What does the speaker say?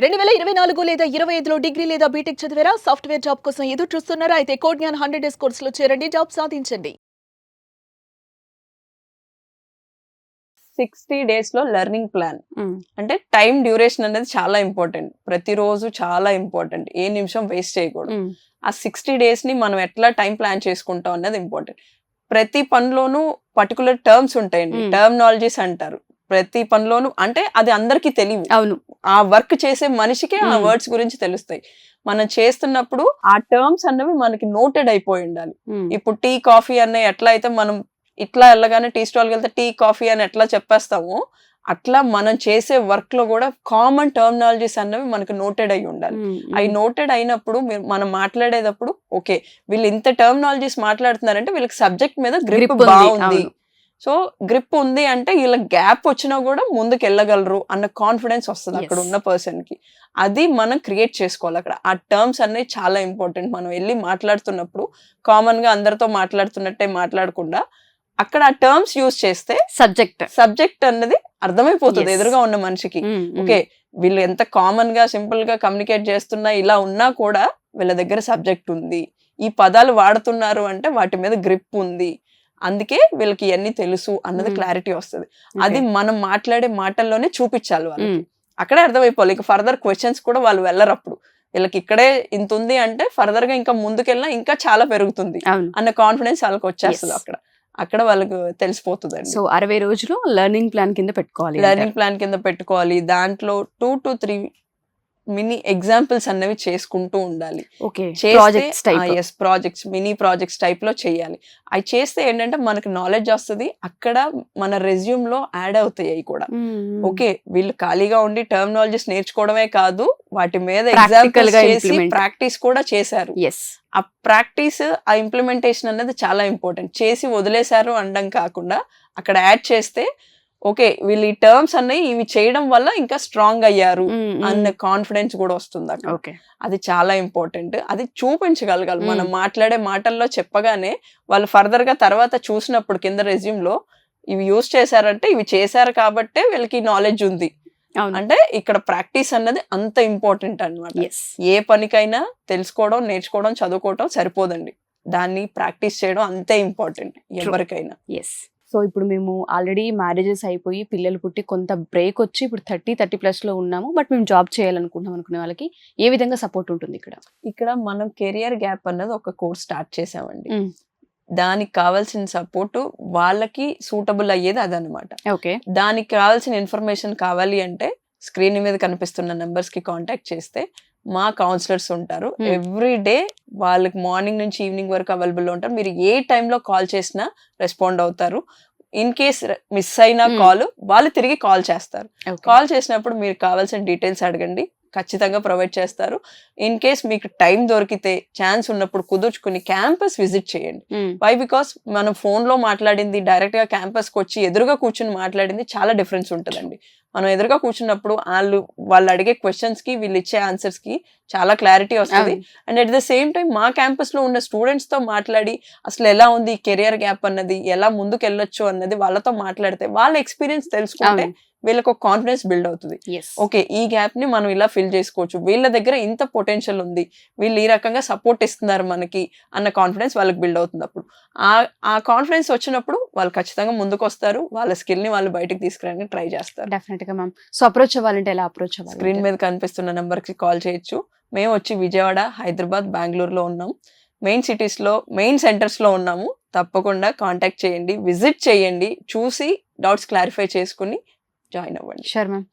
2024 లేదా 25లో డిగ్రీ లేదా బీటెక్ చదివారా? సాఫ్ట్‌వేర్ జాబ్ కోసం ఎదురు చూస్తున్నారా? అయితే కోడ్ జ్ఞాన్ 100 డేస్ కోర్సులో చేరండి, జాబ్ సాధించండి. 60 days లో లెర్నింగ్ ప్లాన్ అంటే టైం డ్యూరేషన్ అనేది చాలా ఇంపార్టెంట్. ప్రతిరోజు చాలా ఇంపార్టెంట్. ఏ నిమిషం వేస్ట్ చేయకూడదు. ఆ 60 days ని మనం ఎట్లా టైం ప్లాన్ చేసుకుంటాం అన్నది ఇంపార్టెంట్. ప్రతి పనిలోనూ పర్టికులర్ టర్మ్స్ ఉంటాయండి. టర్మినాలజీస్ అంటారు. ప్రతి పనిలోనూ అంటే అది అందరికీ తెలియదు. అవును. ఆ వర్క్ చేసే మనిషికే ఆ వర్డ్స్ గురించి తెలుస్తాయి. మనం చేస్తున్నప్పుడు ఆ టర్మ్స్ అన్నవి మనకి నోటెడ్ అయిపోయి ఉండాలి. ఇప్పుడు టీ కాఫీ అనే ఎట్లా అయితే మనం ఇట్లా వెళ్ళగానే టీ స్టాల్కి వెళ్తే టీ కాఫీ అని ఎట్లా చెప్పేస్తామో అట్లా మనం చేసే వర్క్ లో కూడా కామన్ టర్మినాలజీస్ అన్నవి మనకు నోటెడ్ అయి ఉండాలి. అవి నోటెడ్ అయినప్పుడు మనం మాట్లాడేటప్పుడు ఓకే వీళ్ళు ఇంత టర్మినాలజీస్ మాట్లాడుతున్నారంటే వీళ్ళకి సబ్జెక్ట్ మీద గ్రిప్ బాగుంది. సో గ్రిప్ ఉంది అంటే వీళ్ళ గ్యాప్ వచ్చినా కూడా ముందుకు వెళ్ళగలరు అన్న కాన్ఫిడెన్స్ వస్తుంది అక్కడ ఉన్న పర్సన్ కి. అది మనం క్రియేట్ చేసుకోవాలి అక్కడ. ఆ టర్మ్స్ అనేవి చాలా ఇంపార్టెంట్. మనం వెళ్ళి మాట్లాడుతున్నప్పుడు కామన్ గా అందరితో మాట్లాడుతున్నట్టే మాట్లాడకుండా అక్కడ ఆ టర్మ్స్ యూజ్ చేస్తే సబ్జెక్ట్ అన్నది అర్థమైపోతుంది ఎదురుగా ఉన్న మనిషికి. ఓకే వీళ్ళు ఎంత కామన్ గా సింపుల్ గా కమ్యూనికేట్ చేస్తున్నా ఇలా ఉన్నా కూడా వీళ్ళ దగ్గర సబ్జెక్ట్ ఉంది, ఈ పదాలు వాడుతున్నారు అంటే వాటి మీద గ్రిప్ ఉంది, అందుకే వీళ్ళకి ఇవన్నీ తెలుసు అన్నది క్లారిటీ వస్తుంది. అది మనం మాట్లాడే మాటల్లోనే చూపించాలి వాళ్ళకి. అక్కడే అర్థమైపోవాలి. ఇక ఫర్దర్ క్వశ్చన్స్ కూడా వాళ్ళు వెళ్ళరు. అప్పుడు వీళ్ళకి ఇక్కడే ఇంత ఉంది అంటే ఫర్దర్ గా ఇంకా ముందుకెళ్ళినా ఇంకా చాలా పెరుగుతుంది అన్న కాన్ఫిడెన్స్ వాళ్ళకి వచ్చేస్తుంది. అక్కడ వాళ్ళకి తెలిసిపోతుంది. సో 60 రోజులు లెర్నింగ్ ప్లాన్ కింద పెట్టుకోవాలి. దాంట్లో 2 to 3 మినీ ఎగ్జాంపుల్స్ అన్నవి చేసుకుంటూ ఉండాలి. ప్రాజెక్ట్స్ మినీ ప్రాజెక్ట్స్ టైప్ లో చేయాలి. అవి చేస్తే ఏంటంటే మనకి నాలెడ్జ్ వస్తుంది. అక్కడ మన రెజ్యూమ్ లో యాడ్ అవుతాయి అవి కూడా. ఓకే వీళ్ళు ఖాళీగా ఉండి టర్మినాలజీస్ నేర్చుకోవడమే కాదు, వాటి మీద ఎగ్జాంపుల్స్ చేసి ప్రాక్టీస్ కూడా చేశారు. ఆ ప్రాక్టీస్ ఆ ఇంప్లిమెంటేషన్ అనేది చాలా ఇంపార్టెంట్. చేసి వదిలేశారు అనడం కాకుండా అక్కడ యాడ్ చేస్తే ఓకే వీళ్ళు ఈ టర్మ్స్ అన్నవి ఇవి చేయడం వల్ల ఇంకా స్ట్రాంగ్ అయ్యారు అన్న కాన్ఫిడెన్స్ కూడా వస్తుంది అక్కడ. అది చాలా ఇంపార్టెంట్. అది చూపించగలగాలి. మనం మాట్లాడే మాటల్లో చెప్పగానే వాళ్ళు ఫర్దర్ గా తర్వాత చూసినప్పుడు కింద రెజ్యూమ్ లో ఇవి యూజ్ చేశారంటే ఇవి చేశారు కాబట్టే వీళ్ళకి నాలెడ్జ్ ఉంది అంటే ఇక్కడ ప్రాక్టీస్ అన్నది అంత ఇంపార్టెంట్ అన్నమాట. ఏ పనికైనా తెలుసుకోవడం, నేర్చుకోవడం, చదువుకోవడం సరిపోదండి. దాన్ని ప్రాక్టీస్ చేయడం అంతే ఇంపార్టెంట్ ఎవరికైనా. సో ఇప్పుడు మేము ఆల్రెడీ మ్యారేజెస్ అయిపోయి పిల్లలు పుట్టి కొంత బ్రేక్ వచ్చి ఇప్పుడు 30+ లో ఉన్నాము. బట్ మేము జాబ్ చేయాలనుకుంటున్నాం అనుకునే వాళ్ళకి ఏ విధంగా సపోర్ట్ ఉంటుంది ఇక్కడ మనం కెరియర్ గ్యాప్ అన్నది ఒక కోర్స్ స్టార్ట్ చేసామండి. దానికి కావాల్సిన సపోర్ట్ వాళ్ళకి సూటబుల్ అయ్యేది అదనమాట. దానికి కావాల్సిన ఇన్ఫర్మేషన్ కావాలి అంటే స్క్రీన్ మీద కనిపిస్తున్న నెంబర్స్ కి కాంటాక్ట్ చేస్తే మా కౌన్సిలర్స్ ఉంటారు. ఎవ్రీ డే వాళ్ళకి మార్నింగ్ నుంచి ఈవినింగ్ వరకు అవైలబుల్ ఉంటారు. మీరు ఏ టైంలో కాల్ చేసినా రెస్పాండ్ అవుతారు. ఇన్ కేస్ మిస్ అయిన కాల్ వాళ్ళు తిరిగి కాల్ చేస్తారు. కాల్ చేసినప్పుడు మీరు కావాల్సిన డీటెయిల్స్ అడగండి, ఖచ్చితంగా ప్రొవైడ్ చేస్తారు. ఇన్ కేస్ మీకు టైం దొరికితే ఛాన్స్ ఉన్నప్పుడు కుదుర్చుకుని క్యాంపస్ విజిట్ చేయండి. వై బికాస్ మనం ఫోన్ లో మాట్లాడింది డైరెక్ట్ గా క్యాంపస్ కి వచ్చి ఎదురుగా కూర్చుని మాట్లాడింది చాలా డిఫరెన్స్ ఉంటుందండి. మనం ఎదురుగా కూర్చున్నప్పుడు వాళ్ళు అడిగే క్వశ్చన్స్ కి వీళ్ళు ఇచ్చే ఆన్సర్స్ కి చాలా క్లారిటీ వస్తుంది. And at the same time మా క్యాంపస్ లో ఉన్న స్టూడెంట్స్ తో మాట్లాడి అసలు ఎలా ఉంది కెరియర్ గ్యాప్ అన్నది, ఎలా ముందుకు వెళ్ళొచ్చు అన్నది వాళ్ళతో మాట్లాడితే వాళ్ళ ఎక్స్పీరియన్స్ తెలుసుకుంటే వీళ్ళకి ఒక కాన్ఫిడెన్స్ బిల్డ్ అవుతుంది. ఓకే ఈ గ్యాప్ ని మనం ఇలా ఫిల్ చేసుకోవచ్చు, వీళ్ళ దగ్గర ఇంత పొటెన్షియల్ ఉంది, వీళ్ళు ఈ రకంగా సపోర్ట్ ఇస్తున్నారు మనకి అన్న కాన్ఫిడెన్స్ వాళ్ళకి బిల్డ్ అవుతుంది. అప్పుడు ఆ కాన్ఫిడెన్స్ వచ్చినప్పుడు వాళ్ళు ఖచ్చితంగా ముందుకు వస్తారు. వాళ్ళ స్కిల్ ని వాళ్ళు బయటకు తీసుకురావడానికి ట్రై చేస్తారు. డెఫినెట్ గా మ్యామ్. సో అప్రోచ్ అవ్వాలంటే ఎలా అప్రోచ్ అవ్వాలి? స్క్రీన్ మీద కనిపిస్తున్న నెంబర్ కి కాల్ చేయొచ్చు. మేము వచ్చి విజయవాడ, హైదరాబాద్, బెంగళూరులో ఉన్నాం. మెయిన్ సిటీస్ లో మెయిన్ సెంటర్స్ లో ఉన్నాము. తప్పకుండా కాంటాక్ట్ చేయండి, విజిట్ చేయండి, చూసి డౌట్స్ క్లారిఫై చేసుకుని జాయిన్ అవ్వండి. Sure ma'am.